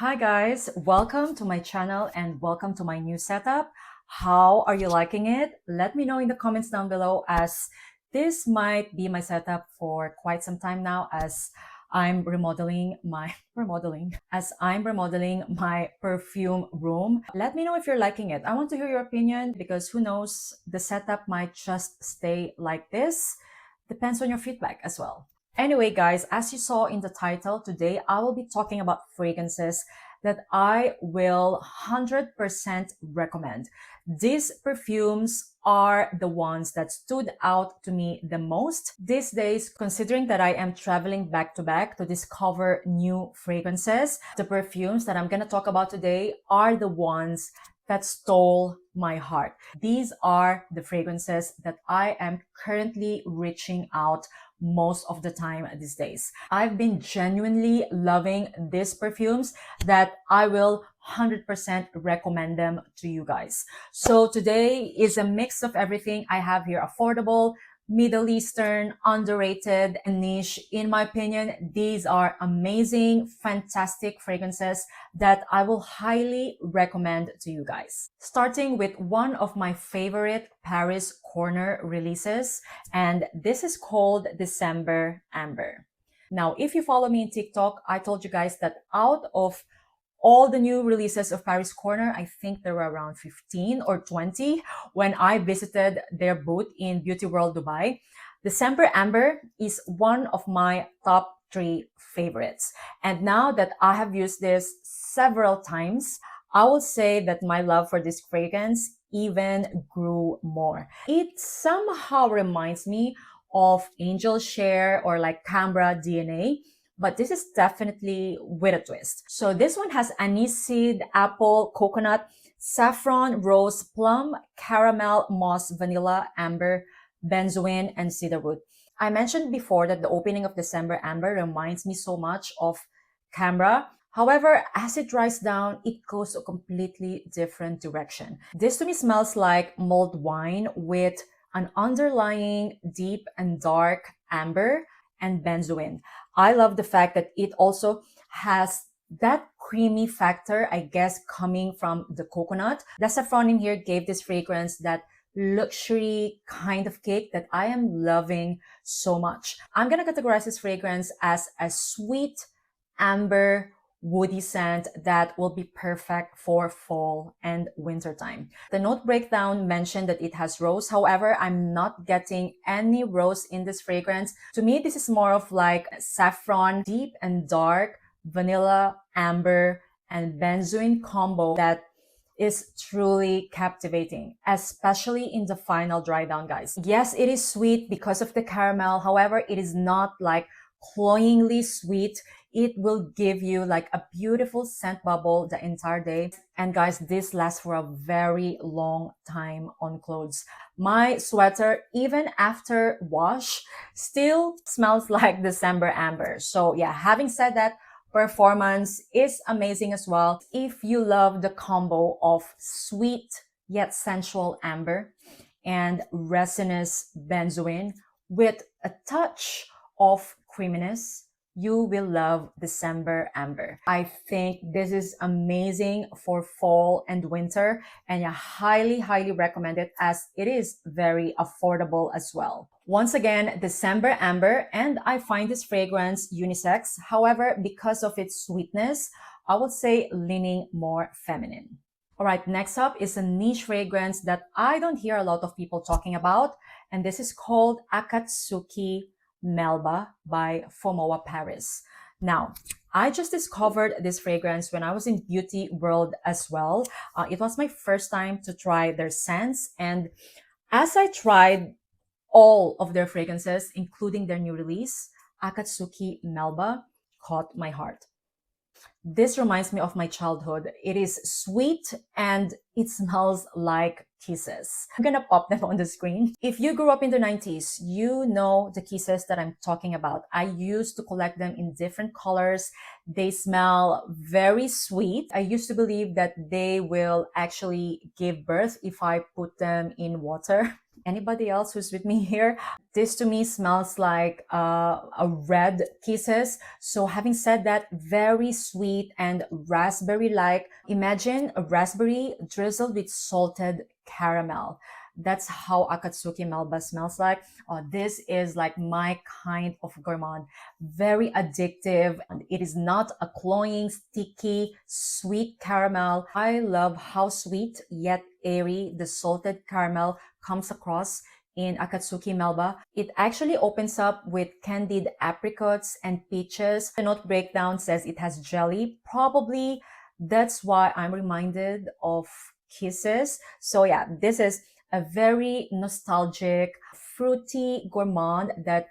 Hi guys, welcome to my channel and welcome to my new setup. How are you liking it? Let me know in the comments down below, as this might be my setup for quite some time now, as I'm remodeling my perfume room. Let me know if you're liking it. I want to hear your opinion because who knows, the setup might just stay like this. Depends on your feedback as well. Anyway, guys, as you saw in the title, today I will be talking about fragrances that I will 100% recommend. These perfumes are the ones that stood out to me the most these days, considering that I am traveling back to back to discover new fragrances. The perfumes that I'm going to talk about today are the ones that stole my heart. These are the fragrances that I am currently reaching out most of the time these days. I've been genuinely loving these perfumes that I will 100% recommend them to you guys. So today is a mix of everything. I have here affordable, Middle Eastern, underrated, and niche. In my opinion, these are amazing, fantastic fragrances that I will highly recommend to you guys. Starting with one of my favorite Paris Corner releases, and this is called December Amber. Now, if you follow me in TikTok, I told you guys that out of all the new releases of Paris Corner, I think there were around 15 or 20 when I visited their booth in Beauty World Dubai. December Amber is one of my top 3 favorites. And now that I have used this several times, I will say that my love for this fragrance even grew more. It somehow reminds me of Angel Share or like Cambra DNA, but this is definitely with a twist. So this one has anise seed, apple, coconut, saffron, rose, plum, caramel, moss, vanilla, amber, benzoin, and cedarwood. I mentioned before that the opening of December Amber reminds me so much of Cambra. However, as it dries down, it goes a completely different direction. This to me smells like mulled wine with an underlying deep and dark amber and benzoin. I love the fact that it also has that creamy factor, I guess, coming from the coconut. The saffron in here gave this fragrance that luxury kind of kick that I am loving so much. I'm gonna categorize this fragrance as a sweet amber woody scent that will be perfect for fall and winter time. The note breakdown mentioned that it has rose. However, I'm not getting any rose in this fragrance. To me, this is more of like saffron, deep and dark, vanilla, amber, and benzoin combo that is truly captivating, especially in the final dry down, guys. Yes, it is sweet because of the caramel. However, it is not like cloyingly sweet. It will give you like a beautiful scent bubble the entire day. And guys, this lasts for a very long time on clothes. My sweater, even after wash, still smells like December Amber. So yeah, having said that, performance is amazing as well. If you love the combo of sweet yet sensual amber and resinous benzoin with a touch of creaminess, you will love December Amber. I think this is amazing for fall and winter, and I highly recommend it, as it is very affordable as well. Once again, December Amber, and I find this fragrance unisex. However, because of its sweetness, I would say leaning more feminine. All right, next up is a niche fragrance that I don't hear a lot of people talking about, and this is called Akatsuki Melba by Fomowa Paris. Now, I just discovered this fragrance when I was in Beauty World as well. It was my first time to try their scents, and as I tried all of their fragrances, including their new release, Akatsuki Melba caught my heart. This reminds me of my childhood. It is sweet and it smells like kisses. I'm gonna pop them on the screen. If you grew up in the 90s, you know the kisses that I'm talking about. I used to collect them in different colors. They smell very sweet. I used to believe that they will actually give birth if I put them in water. Anybody else who's with me here? This to me smells like a red kisses. So having said that, very sweet and raspberry-like. Imagine a raspberry drizzled with salted caramel. That's how Akatsuki Melba smells like. This is like my kind of gourmand. Very addictive. And it is not a cloying, sticky, sweet caramel. I love how sweet yet airy the salted caramel comes across in Akatsuki Melba. It actually opens up with candied apricots and peaches. The note breakdown says it has jelly. Probably that's why I'm reminded of kisses. So yeah, this is a very nostalgic, fruity gourmand that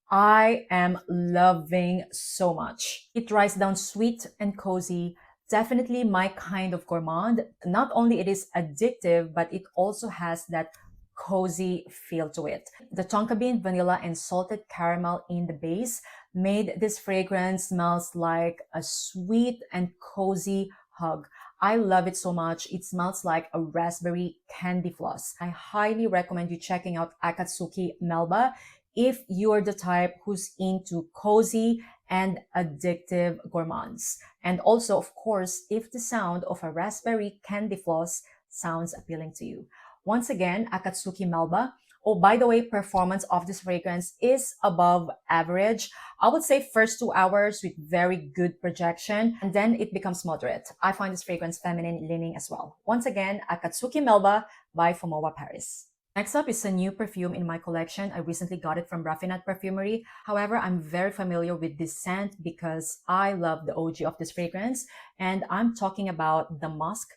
I am loving so much. It dries down sweet and cozy. Definitely my kind of gourmand. Not only it is addictive, but it also has that cozy feel to it. The tonka bean, vanilla, and salted caramel in the base made this fragrance smells like a sweet and cozy hug. I love it so much. It smells like a raspberry candy floss. I highly recommend you checking out Akatsuki Melba if you're the type who's into cozy and addictive gourmands. And also, of course, if the sound of a raspberry candy floss sounds appealing to you. Once again, Akatsuki Melba. Oh, by the way, performance of this fragrance is above average. I would say first 2 hours with very good projection, and then it becomes moderate. I find this fragrance feminine leaning as well. Once again, Akatsuki Melba by Fomowa Paris. Next up is a new perfume in my collection. I recently got it from Raffinat Perfumery. However, I'm very familiar with this scent because I love the OG of this fragrance, and I'm talking about the Musc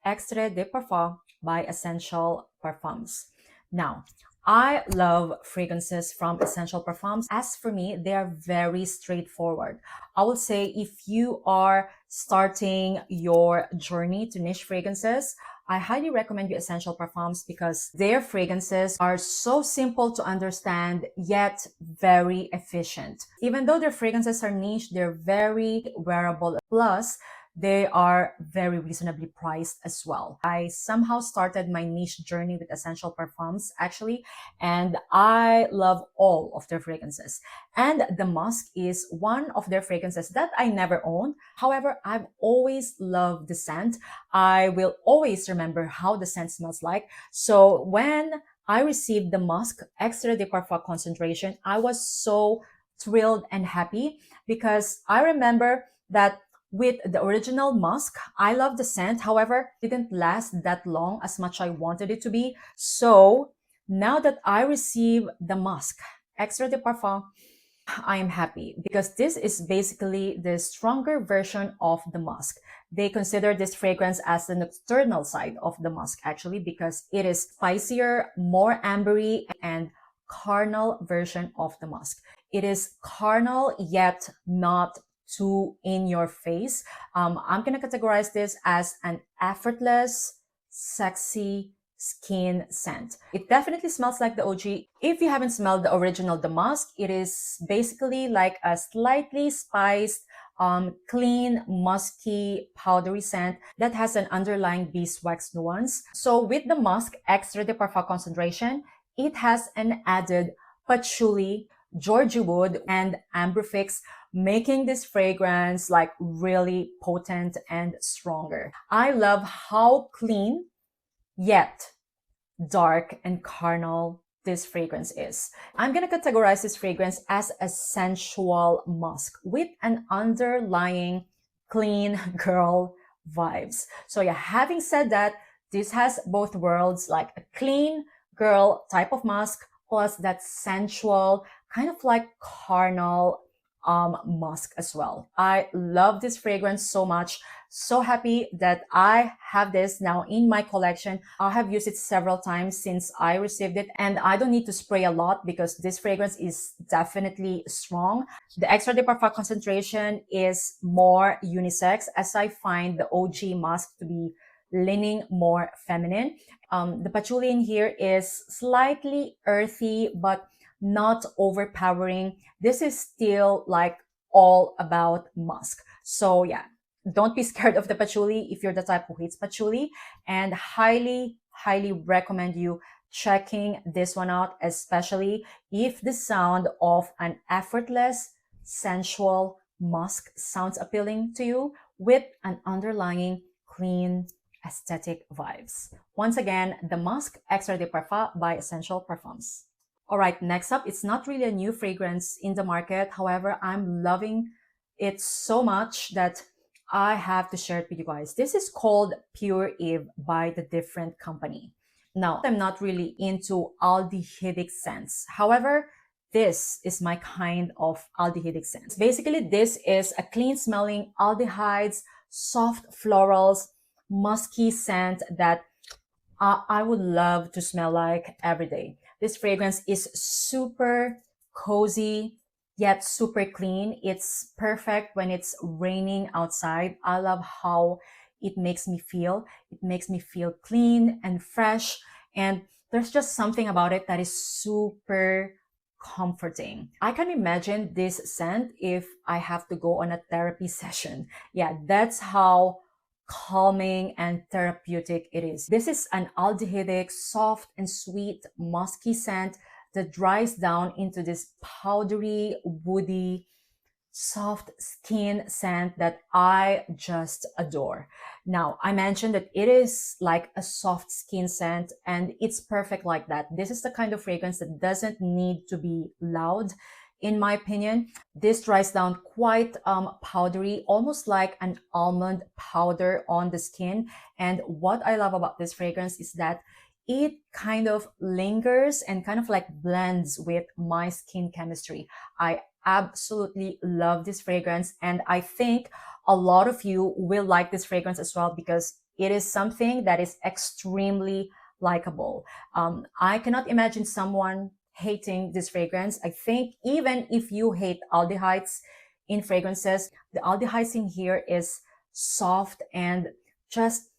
Extrait de Parfum by Essential Parfums. Now, I love fragrances from Essential Parfums. As for me, they are very straightforward. I would say if you are starting your journey to niche fragrances, I highly recommend you Essential Parfums because their fragrances are so simple to understand, yet very efficient. Even though their fragrances are niche, they're very wearable. Plus, they are very reasonably priced as well. I somehow started my niche journey with Essential Parfums actually, and I love all of their fragrances. And the Musk is one of their fragrances that I never owned. However, I've always loved the scent. I will always remember how the scent smells like. So when I received the Musk Extra de Parfum concentration, I was so thrilled and happy because I remember that with the original Musk, I love the scent. However, it didn't last that long as much I wanted it to be. So now that I receive the Musk Extra de Parfum, I am happy because this is basically the stronger version of the musk. They consider this fragrance as the nocturnal side of the musk actually because it is spicier, more ambery, and carnal version of the musk. It is carnal yet not too in your face. I'm gonna categorize this as an effortless, sexy skin scent. It definitely smells like the OG. If you haven't smelled the original The Musk, it is basically like a slightly spiced, clean, musky, powdery scent that has an underlying beeswax nuance. So with the Musk Extra de Parfum concentration, it has an added patchouli, Georgia wood, and amberfix, making this fragrance like really potent and stronger. I love how clean yet dark and carnal this fragrance is. I'm gonna categorize this fragrance as a sensual musk with an underlying clean girl vibes. So yeah, having said that, this has both worlds, like a clean girl type of musk plus that sensual, kind of like carnal musk as well. I love this fragrance so much. So happy that I have this now in my collection. I have used it several times since I received it, and I don't need to spray a lot because this fragrance is definitely strong. The Extra de Parfum concentration is more unisex, as I find the OG musk to be leaning more feminine. The patchouli in here is slightly earthy, but not overpowering. This is still like all about musk. So yeah, don't be scared of the patchouli if you're the type who hates patchouli, and highly recommend you checking this one out, especially if the sound of an effortless, sensual musk sounds appealing to you with an underlying clean aesthetic vibes. Once again, the Musc Extrait de Parfum by Essential Parfums. All right, next up, it's not really a new fragrance in the market. However, I'm loving it so much that I have to share it with you guys. This is called Pure Eve by the Different Company. Now, I'm not really into aldehydic scents. However, this is my kind of aldehydic scent. Basically, this is a clean smelling aldehydes, soft florals, musky scent that I would love to smell like every day. This fragrance is super cozy, yet super clean. It's perfect when it's raining outside. I love how it makes me feel. It makes me feel clean and fresh. And there's just something about it that is super comforting. I can imagine this scent if I have to go on a therapy session. Yeah, that's how calming and therapeutic it is. This is an aldehydic, soft and sweet, musky scent that dries down into this powdery, woody, soft skin scent that I just adore. Now, I mentioned that it is like a soft skin scent and it's perfect like that. This is the kind of fragrance that doesn't need to be loud. In my opinion, this dries down quite powdery, almost like an almond powder on the skin. And what I love about this fragrance is that it kind of lingers and kind of like blends with my skin chemistry. I absolutely love this fragrance, and I think a lot of you will like this fragrance as well because it is something that is extremely likable. I cannot imagine someone hating this fragrance. I think even if you hate aldehydes in fragrances, the aldehydes in here is soft and just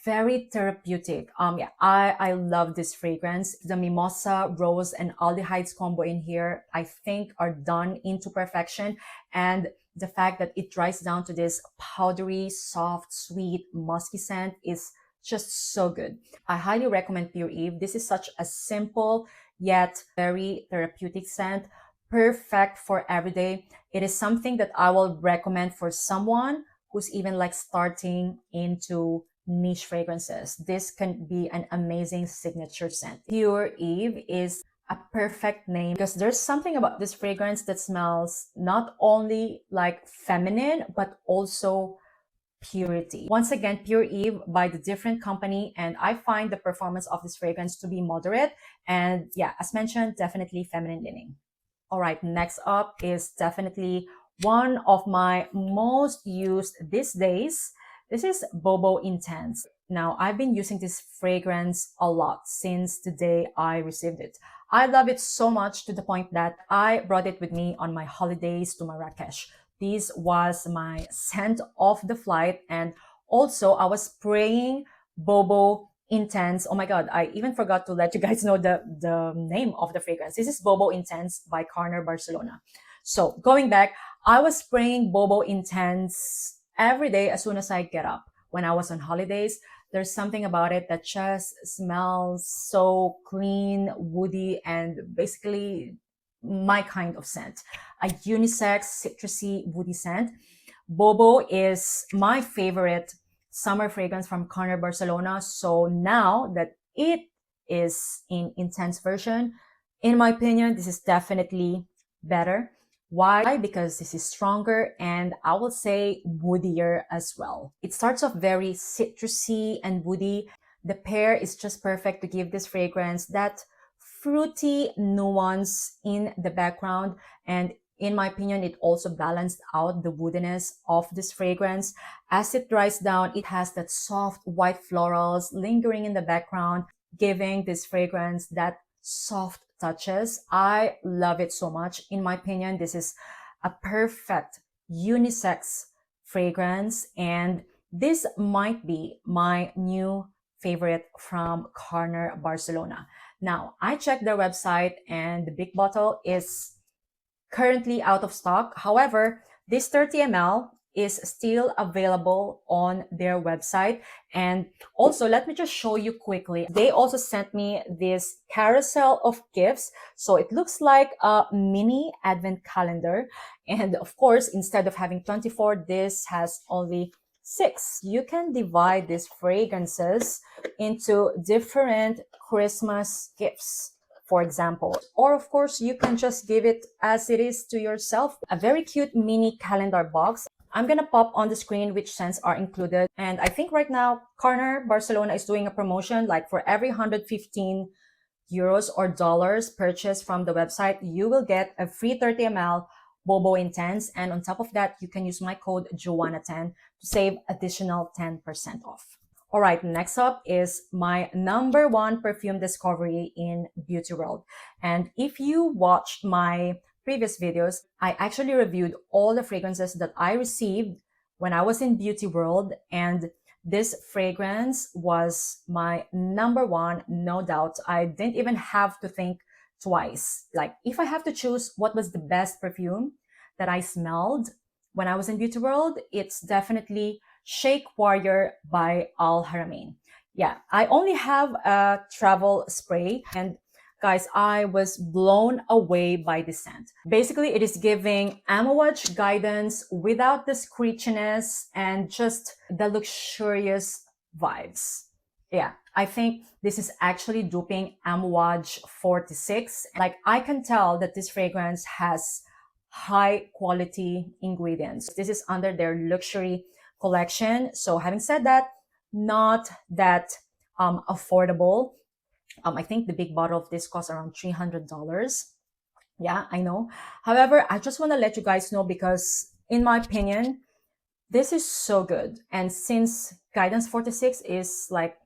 very therapeutic. Yeah, I love this fragrance. The mimosa, rose, and aldehydes combo in here, I think are done into perfection. And the fact that it dries down to this powdery, soft, sweet, musky scent is just so good. I highly recommend Pure Eve. This is such a simple yet very therapeutic scent, perfect for every day. It is something that I will recommend for someone who's even like starting into niche fragrances. This can be an amazing signature scent. Pure Eve is a perfect name because there's something about this fragrance that smells not only like feminine, but also purity. Once again, Pure Eve by the Different Company, and I find the performance of this fragrance to be moderate and yeah, as mentioned, definitely feminine leaning. All right, next up is definitely one of my most used these days. This is Bobo Intense. Now, I've been using this fragrance a lot since the day I received it. I love it so much to the point that I brought it with me on my holidays to Marrakesh. This was my scent of the flight, and also I was spraying Bobo Intense. Oh my god, I even forgot to let you guys know the name of the fragrance. This is Bobo Intense by Carner Barcelona. So going back, I was spraying Bobo Intense every day as soon as I get up. When I was on holidays, there's something about it that just smells so clean, woody, and basically my kind of scent. A unisex, citrusy, woody scent. Bobo is my favorite summer fragrance from Carner Barcelona. So now that it is in intense version, in my opinion, this is definitely better. Why? Because this is stronger and I will say woodier as well. It starts off very citrusy and woody. The pair is just perfect to give this fragrance that fruity nuance in the background, and in my opinion, it also balanced out the woodiness of this fragrance. As it dries down, it has that soft white florals lingering in the background, giving this fragrance that soft touches. I love it so much. In my opinion, this is a perfect unisex fragrance, and this might be my new favorite from Carner Barcelona. Now, I checked their website and the big bottle is currently out of stock. However, this 30 ml is still available on their website. And also, let me just show you quickly. They also sent me this carousel of gifts. So it looks like a mini advent calendar. And of course, instead of having 24, this has only 6. You can divide these fragrances into different Christmas gifts, for example. Or of course, you can just give it as it is to yourself. A very cute mini calendar box. I'm gonna pop on the screen which scents are included. And I think right now, Corner Barcelona is doing a promotion, like for every 115 euros or dollars purchased from the website, you will get a free 30 ml Bobo Intense. And on top of that, you can use my code JOANNA10 to save additional 10% off. All right, next up is my number one perfume discovery in Beauty World. And if you watched my previous videos, I actually reviewed all the fragrances that I received when I was in Beauty World, and this fragrance was my number one, no doubt. I didn't even have to think twice. Like, if I have to choose what was the best perfume that I smelled when I was in Beauty World, it's definitely Sheikh Warrior by Al Haramain. Yeah, I only have a travel spray, and guys, I was blown away by the scent. Basically, it is giving Amouage guidance without the screechiness and just the luxurious vibes. Yeah, I think this is actually duping Amouage 46. Like, I can tell that this fragrance has high quality ingredients. This is under their luxury collection. So having said that, not that affordable. I think the big bottle of this costs around $300. Yeah, I know. However, I just want to let you guys know, because in my opinion, this is so good. And since Guidance 46 is like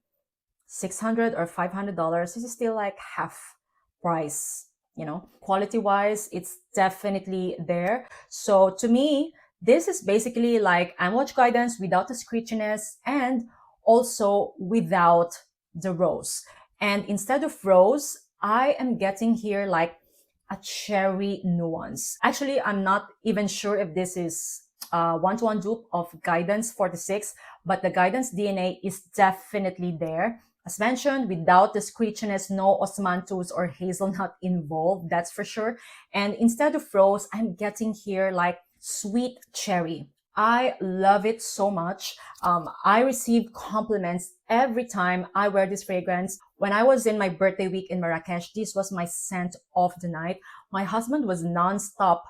$600 or $500, this is still like half price, you know. Quality wise, it's definitely there. So to me, this is basically like Amouage guidance without the screechiness and also without the rose. And instead of rose, I am getting here like a cherry nuance. Actually, I'm not even sure if this is one-to-one dupe of Guidance 46, but the Guidance DNA is definitely there. As mentioned, without the screechiness, no osmanthus or hazelnut involved, that's for sure. And instead of rose, I'm getting here like sweet cherry. I love it so much. I receive compliments every time I wear this fragrance. When I was in my birthday week in Marrakesh, this was my scent of the night. My husband was nonstop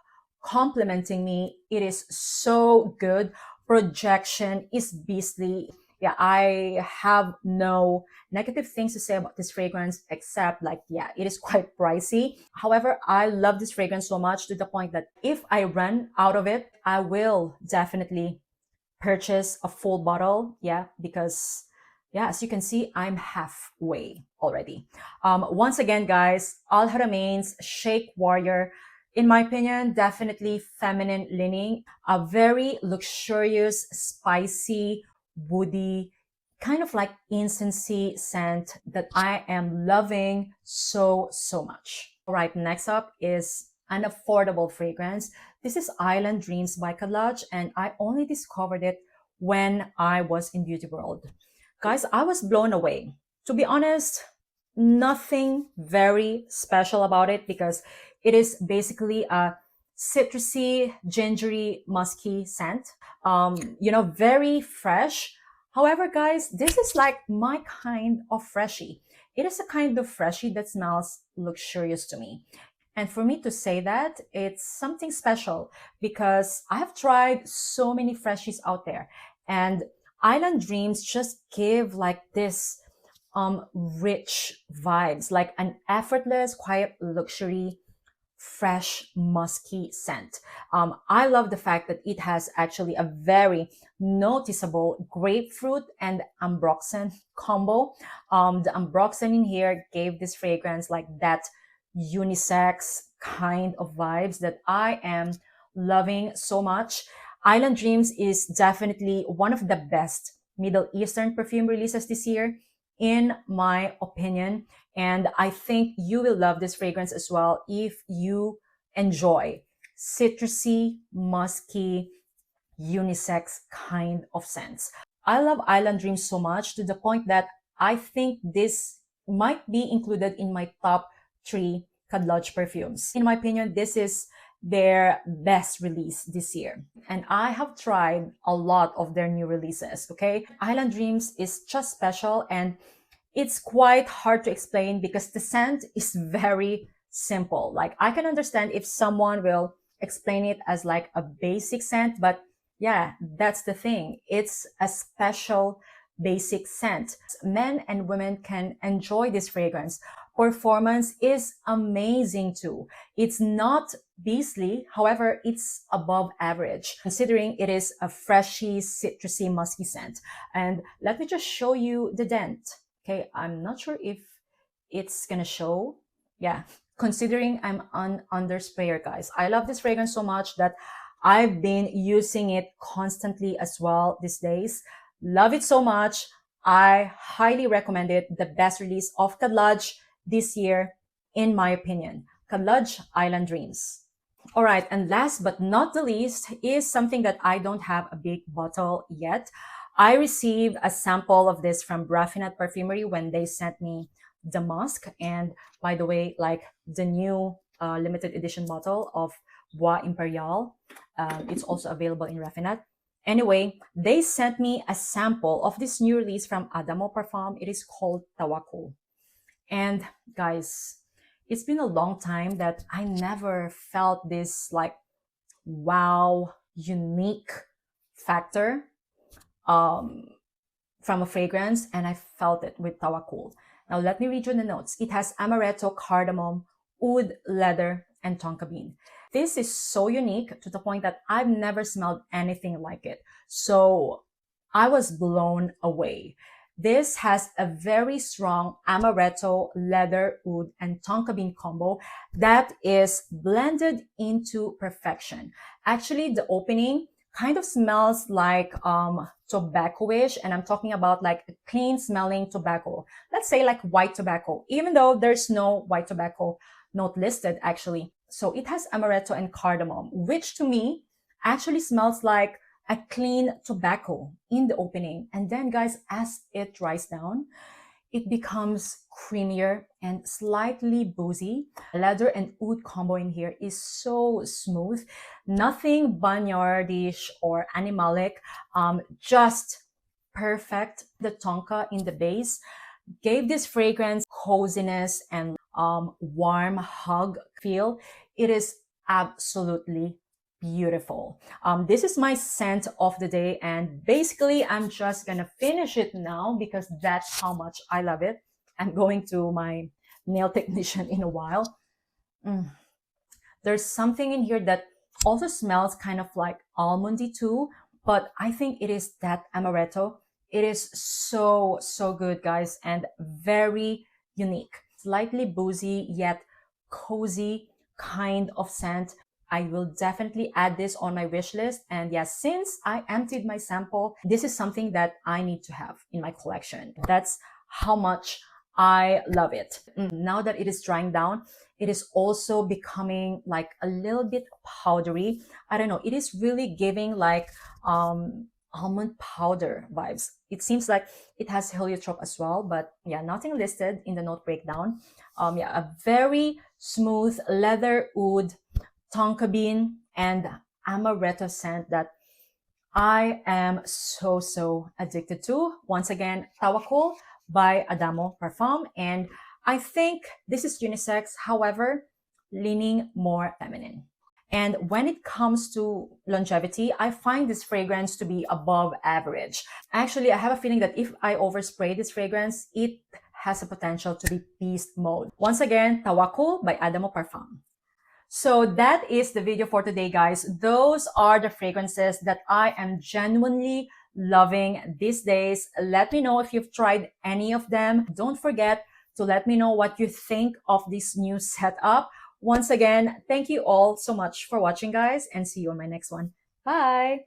complimenting me. It is so good. Projection is beastly. Yeah, I have no negative things to say about this fragrance, except like, yeah, it is quite pricey. However, I love this fragrance so much to the point that if I run out of it, I will definitely purchase a full bottle. Yeah, because yeah, as you can see, I'm halfway already. Once again, guys, Al Haramain's Sheikh Warrior, in my opinion, definitely feminine leaning, a very luxurious, spicy, woody, kind of like incensey scent that I am loving so much. All right, next up is an affordable fragrance. This is Island Dreams by Kadlaj, and I only discovered it when I was in Beauty World. Guys, I was blown away. To be honest, nothing very special about it, because it is basically a citrusy, gingery, musky scent. You know, very fresh. However, guys, this is like my kind of freshie. It is a kind of freshie that smells luxurious to me. And for me to say that, it's something special, because I have tried so many freshies out there, and Island Dreams just give like this rich vibes, like an effortless, quiet luxury, fresh, musky scent. I love the fact that it has actually a very noticeable grapefruit and ambroxan combo. The ambroxan in here gave this fragrance like that unisex kind of vibes that I am loving so much. Island Dreams is definitely one of the best Middle Eastern perfume releases this year, in my opinion. And I think you will love this fragrance as well if you enjoy citrusy, musky, unisex kind of scents. I love Island Dreams so much to the point that I think this might be included in my top 3 Kadlodge perfumes. In my opinion, this is their best release this year. And I have tried a lot of their new releases, okay? Island Dreams is just special, and it's quite hard to explain because the scent is very simple. Like, I can understand if someone will explain it as like a basic scent, but yeah, that's the thing. It's a special basic scent. Men and women can enjoy this fragrance. Performance is amazing too. It's not beastly, however, it's above average, considering it is a freshy, citrusy, musky scent. And let me just show you the dent. Okay, I'm not sure if it's gonna show. Yeah, considering I'm an under sprayer, guys. I love this fragrance so much that I've been using it constantly as well these days. Love it so much. I highly recommend it. The best release of Kadlodge this year, in my opinion. Kadlodge Island Dreams. All right, and last but not the least is something that I don't have a big bottle yet. I received a sample of this from Raffinate Perfumery when they sent me the Musc. And by the way, like the new limited edition bottle of Bois Imperial, it's also available in Raffinate. Anyway, they sent me a sample of this new release from Adamo Parfum. It is called Tawakkul. And guys, it's been a long time that I never felt this like wow, unique factor from a fragrance, and I felt it with Tawakkul. Now let me read you the notes. It has amaretto, cardamom, oud, leather, and tonka bean. This is so unique to the point that I've never smelled anything like it. So I was blown away. This has a very strong amaretto, leather, oud, and tonka bean combo that is blended into perfection. Actually, the opening kind of smells like tobacco-ish, and I'm talking about like a clean smelling tobacco. Let's say like white tobacco, even though there's no white tobacco note listed actually. So it has amaretto and cardamom, which to me actually smells like a clean tobacco in the opening. And then guys, as it dries down, it becomes creamier and slightly boozy. Leather and oud combo in here is so smooth. Nothing barnyardish or animalic, just perfect. The tonka in the base gave this fragrance coziness and warm hug feel. It is absolutely beautiful. This is my scent of the day, and basically I'm just gonna finish it now because that's how much I love it. I'm going to my nail technician in a while. There's something in here that also smells kind of like almondy too, but I think it is that amaretto. It is so good, guys, and very unique. Slightly boozy yet cozy kind of scent. I will definitely add this on my wish list. And yes, since I emptied my sample, this is something that I need to have in my collection. That's how much I love it. Now that it is drying down, it is also becoming like a little bit powdery. I don't know. It is really giving like almond powder vibes. It seems like it has heliotrope as well, but yeah, nothing listed in the note breakdown. Yeah, a very smooth leather oud, tonka bean, and amaretto scent that I am so addicted to. Once again, Tawakkul by Adamo Parfum, and I think this is unisex, however, leaning more feminine. And when it comes to longevity, I find this fragrance to be above average. Actually, I have a feeling that if I overspray this fragrance, it has a potential to be beast mode. Once again, Tawakkul by Adamo Parfum. So that is the video for today, guys. Those are the fragrances that I am genuinely loving these days. Let me know if you've tried any of them. Don't forget to let me know what you think of this new setup. Once again, thank you all so much for watching, guys, and see you on my next one. Bye!